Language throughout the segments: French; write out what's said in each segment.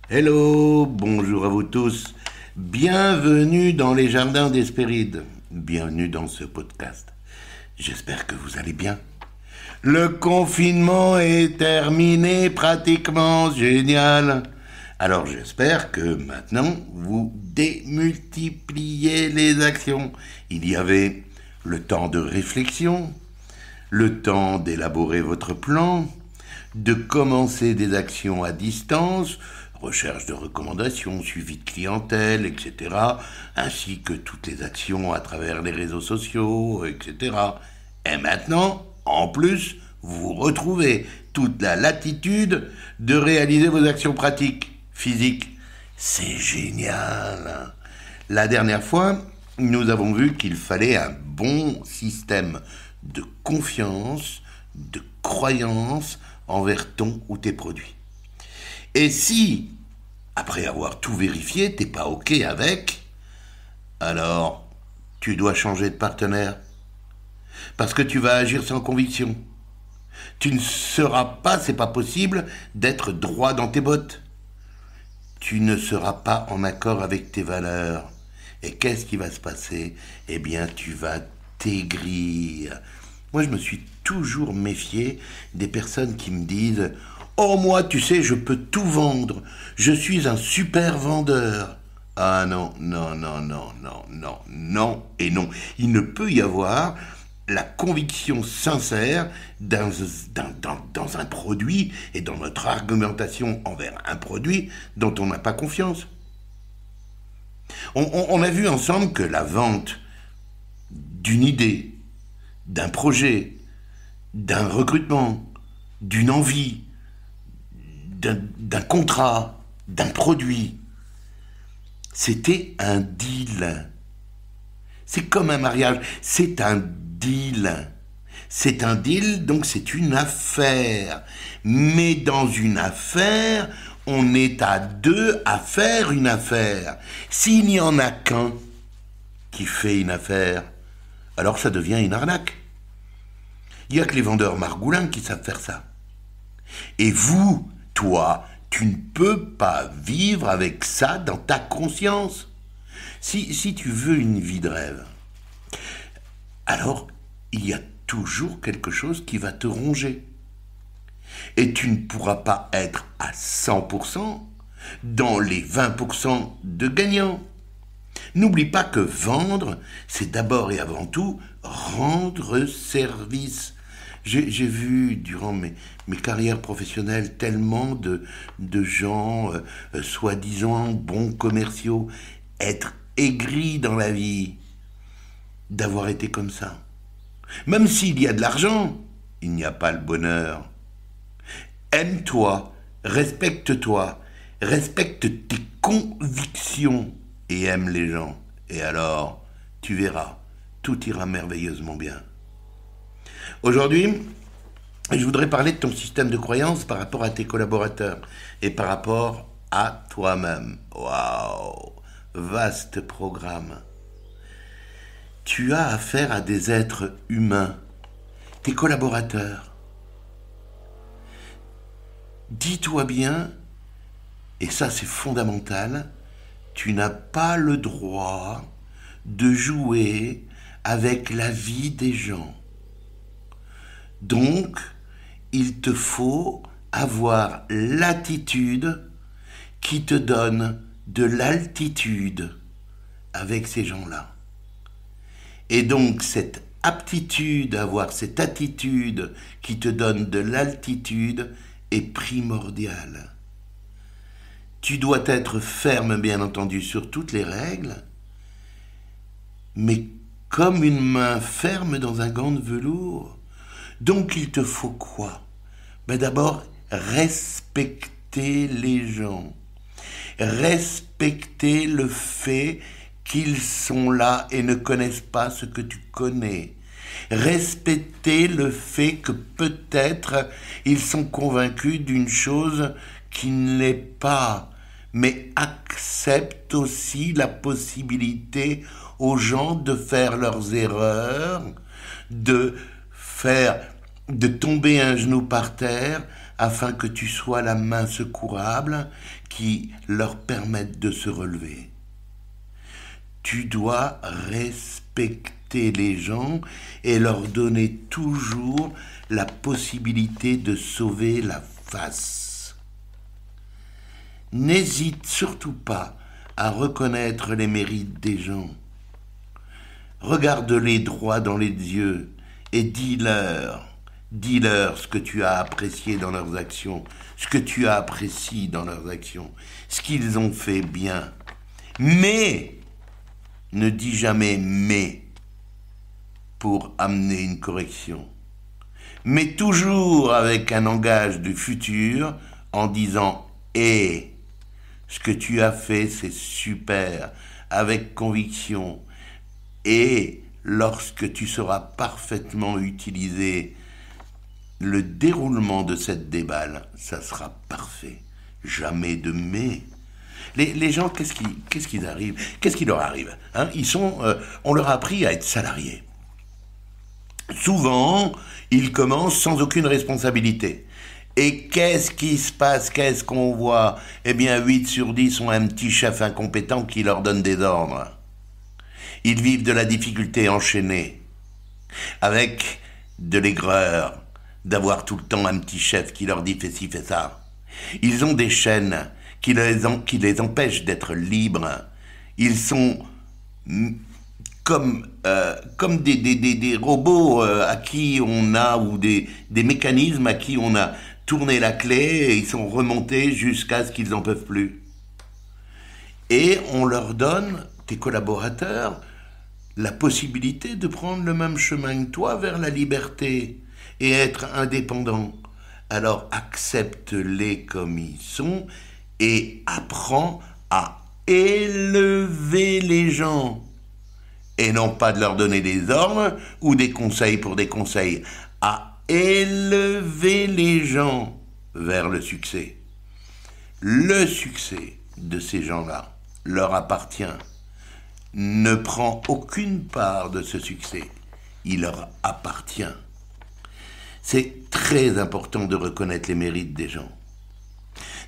Hello, bonjour à vous tous. Bienvenue dans les jardins d'Hespéride. Bienvenue dans ce podcast. J'espère que vous allez bien. Le confinement est terminé pratiquement, génial. Alors j'espère que maintenant vous démultipliez les actions. Il y avait le temps de réflexion, le temps d'élaborer votre plan, de commencer des actions à distance, recherche de recommandations, suivi de clientèle, etc., ainsi que toutes les actions à travers les réseaux sociaux, etc. Et maintenant, en plus, vous retrouvez toute la latitude de réaliser vos actions pratiques, physiques. C'est génial. La dernière fois, nous avons vu qu'il fallait un bon système de confiance, de croyance envers ton ou tes produits. Et si, après avoir tout vérifié, t'es pas OK avec, alors tu dois changer de partenaire. Parce que tu vas agir sans conviction. Tu ne seras pas, c'est pas possible, d'être droit dans tes bottes. Tu ne seras pas en accord avec tes valeurs. Et qu'est-ce qui va se passer ? Eh bien, tu vas t'aigrir. Moi, je me suis toujours méfié des personnes qui me disent « Oh, moi, tu sais, je peux tout vendre. Je suis un super vendeur. » Ah non, non, non, non, non, non, non et non. Il ne peut y avoir la conviction sincère dans un produit et dans notre argumentation envers un produit dont on n'a pas confiance. On a vu ensemble que la vente d'une idée, d'un projet, d'un recrutement, d'une envie, d'un contrat, d'un produit, c'était un deal. C'est comme un mariage, c'est un deal. C'est un deal, donc c'est une affaire. Mais dans une affaire, on est à deux à faire une affaire. S'il n'y en a qu'un qui fait une affaire, alors ça devient une arnaque. Il n'y a que les vendeurs margoulins qui savent faire ça. Et vous, toi, tu ne peux pas vivre avec ça dans ta conscience. Si tu veux une vie de rêve, alors il y a toujours quelque chose qui va te ronger. Et tu ne pourras pas être à 100% dans les 20% de gagnants. N'oublie pas que vendre, c'est d'abord et avant tout rendre service. J'ai vu durant mes carrières professionnelles tellement de gens, soi-disant bons commerciaux, être aigris dans la vie, d'avoir été comme ça. Même s'il y a de l'argent, il n'y a pas le bonheur. Aime-toi, respecte-toi, respecte tes convictions et aime les gens. Et alors, tu verras, tout ira merveilleusement bien. Aujourd'hui, je voudrais parler de ton système de croyance par rapport à tes collaborateurs et par rapport à toi-même. Waouh, vaste programme. Tu as affaire à des êtres humains, tes collaborateurs. Dis-toi bien, et ça c'est fondamental, tu n'as pas le droit de jouer avec la vie des gens. Donc, il te faut avoir l'attitude qui te donne de l'altitude avec ces gens-là. Et donc, cette aptitude, avoir cette attitude qui te donne de l'altitude est primordiale. Tu dois être ferme, bien entendu, sur toutes les règles, mais comme une main ferme dans un gant de velours. Donc il te faut quoi ? D'abord, respecter les gens. Respecter le fait qu'ils sont là et ne connaissent pas ce que tu connais. Respecter le fait que peut-être ils sont convaincus d'une chose qui ne l'est pas, mais accepte aussi la possibilité aux gens de faire leurs erreurs, de tomber un genou par terre afin que tu sois la main secourable qui leur permette de se relever. Tu dois respecter les gens et leur donner toujours la possibilité de sauver la face. N'hésite surtout pas à reconnaître les mérites des gens. Regarde-les droit dans les yeux et dis-leur ce que tu as apprécié dans leurs actions, ce que tu apprécies dans leurs actions, ce qu'ils ont fait bien. Mais, ne dis jamais mais pour amener une correction. Mais toujours avec un langage du futur en disant « et ». Ce que tu as fait, c'est super, avec conviction. Et lorsque tu sauras parfaitement utiliser le déroulement de cette déballe, ça sera parfait. Jamais de mais. Les gens, qu'est-ce qui leur arrive, hein? On leur a appris à être salariés. Souvent, ils commencent sans aucune responsabilité. Et qu'est-ce qui se passe? Qu'est-ce qu'on voit? Eh bien, 8 sur 10 ont un petit chef incompétent qui leur donne des ordres. Ils vivent de la difficulté enchaînée, avec de l'aigreur, d'avoir tout le temps un petit chef qui leur dit « fais ci, fais ça ». Ils ont des chaînes qui les empêchent d'être libres. Ils sont comme des robots à qui on a, ou des mécanismes à qui on a tourné la clé et ils sont remontés jusqu'à ce qu'ils n'en peuvent plus. Et on leur donne, tes collaborateurs, la possibilité de prendre le même chemin que toi vers la liberté et être indépendant. Alors accepte-les comme ils sont et apprends à élever les gens. Et non pas de leur donner des ordres ou des conseils pour des conseils, à élever les gens vers le succès. Le succès de ces gens-là leur appartient. Ne prends aucune part de ce succès. Il leur appartient. C'est très important de reconnaître les mérites des gens.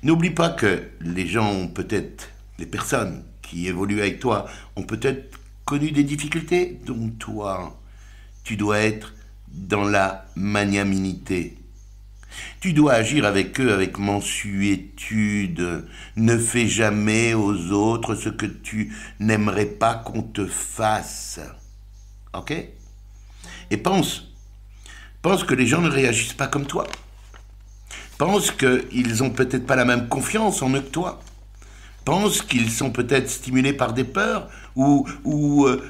N'oublie pas que les gens ont peut-être, les personnes qui évoluent avec toi, ont peut-être connu des difficultés, donc toi, tu dois être dans la magnanimité. Tu dois agir avec eux avec mansuétude. Ne fais jamais aux autres ce que tu n'aimerais pas qu'on te fasse. Ok? Et pense que les gens ne réagissent pas comme toi. Pense qu'ils n'ont peut-être pas la même confiance en eux que toi. Pense qu'ils sont peut-être stimulés par des peurs ou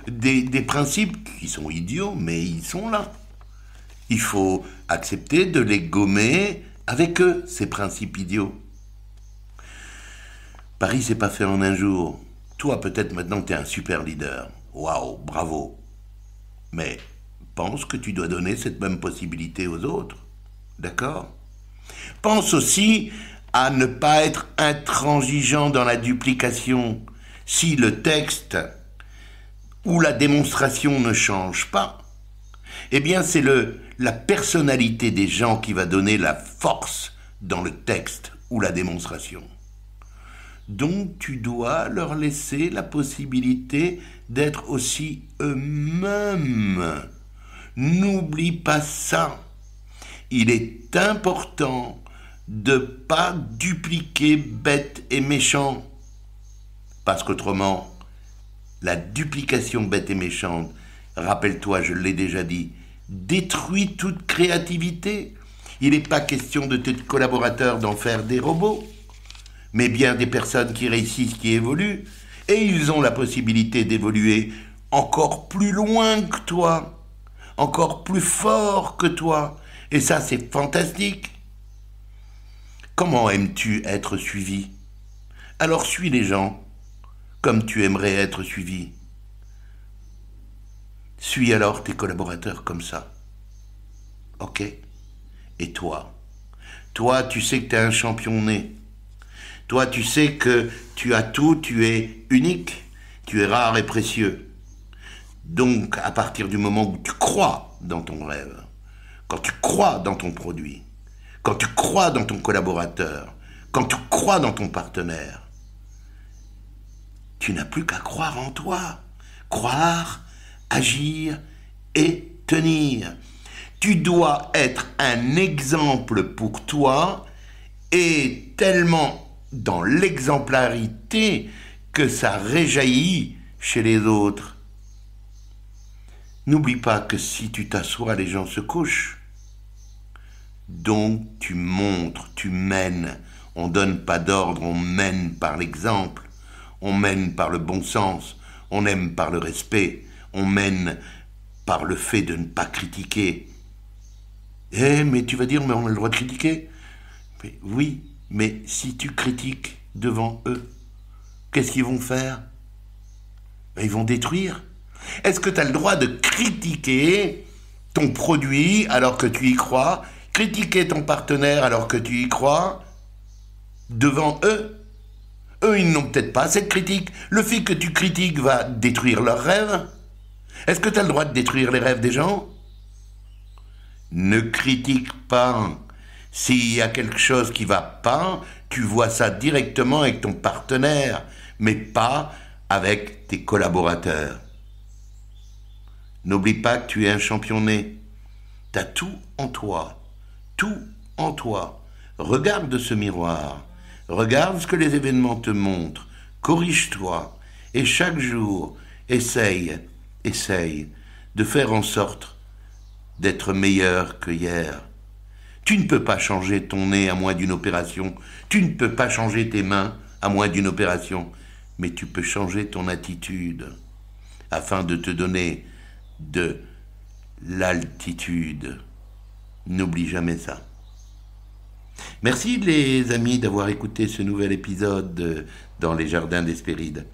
des principes qui sont idiots, mais ils sont là. Il faut accepter de les gommer avec eux, ces principes idiots. Paris, c'est pas fait en un jour. Toi, peut-être maintenant, tu es un super leader. Waouh, bravo. Mais pense que tu dois donner cette même possibilité aux autres. D'accord? Pense aussi à ne pas être intransigeant dans la duplication. Si le texte ou la démonstration ne change pas, eh bien c'est la personnalité des gens qui va donner la force dans le texte ou la démonstration. Donc tu dois leur laisser la possibilité d'être aussi eux-mêmes. N'oublie pas ça. Il est important de ne pas dupliquer bête et méchant. Parce qu'autrement, la duplication bête et méchante, rappelle-toi, je l'ai déjà dit, détruit toute créativité. Il n'est pas question de tes collaborateurs d'en faire des robots, mais bien des personnes qui réussissent, qui évoluent, et ils ont la possibilité d'évoluer encore plus loin que toi, encore plus fort que toi, et ça c'est fantastique. Comment aimes-tu être suivi? Alors suis les gens comme tu aimerais être suivi. Suis alors tes collaborateurs comme ça. Ok? Et toi? Toi, tu sais que tu es un champion né. Toi, tu sais que tu as tout, tu es unique, tu es rare et précieux. Donc, à partir du moment où tu crois dans ton rêve, quand tu crois dans ton produit, quand tu crois dans ton collaborateur, quand tu crois dans ton partenaire, tu n'as plus qu'à croire en toi. Croire, agir et tenir. Tu dois être un exemple pour toi et tellement dans l'exemplarité que ça réjaillit chez les autres. N'oublie pas que si tu t'assois, les gens se couchent. Donc tu montres, tu mènes. On ne donne pas d'ordre, on mène par l'exemple. On mène par le bon sens. On aime par le respect. On mène par le fait de ne pas critiquer. Mais tu vas dire, mais on a le droit de critiquer? Mais oui, mais si tu critiques devant eux, qu'est-ce qu'ils vont faire? Ils vont détruire. Est-ce que tu as le droit de critiquer ton produit alors que tu y crois, critiquer ton partenaire alors que tu y crois, devant eux? Eux, ils n'ont peut-être pas cette critique. Le fait que tu critiques va détruire leurs rêves. Est-ce que tu as le droit de détruire les rêves des gens? Ne critique pas. S'il y a quelque chose qui ne va pas, tu vois ça directement avec ton partenaire, mais pas avec tes collaborateurs. N'oublie pas que tu es un champion né. Tu as tout en toi. Tout en toi. Regarde ce miroir. Regarde ce que les événements te montrent. Corrige-toi. Et chaque jour, essaye de faire en sorte d'être meilleur que hier. Tu ne peux pas changer ton nez à moins d'une opération. Tu ne peux pas changer tes mains à moins d'une opération. Mais tu peux changer ton attitude afin de te donner de l'altitude. N'oublie jamais ça. Merci les amis d'avoir écouté ce nouvel épisode dans les Jardins d'Hespéride.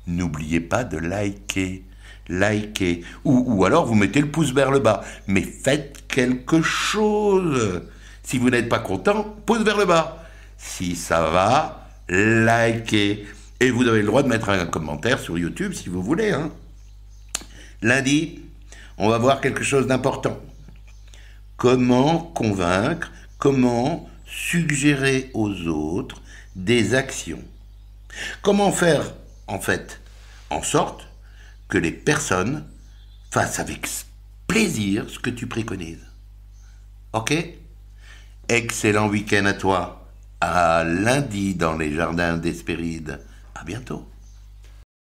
N'oubliez pas de liker. Ou alors vous mettez le pouce vers le bas. Mais faites quelque chose. Si vous n'êtes pas content, pouce vers le bas. Si ça va, likez. Et vous avez le droit de mettre un commentaire sur YouTube si vous voulez. Lundi, on va voir quelque chose d'important. Comment convaincre, comment suggérer aux autres des actions. Comment faire, en fait, en sorte que les personnes fassent avec plaisir ce que tu préconises. Ok? Excellent week-end à toi. À lundi dans les Jardins d'Hespéride. À bientôt.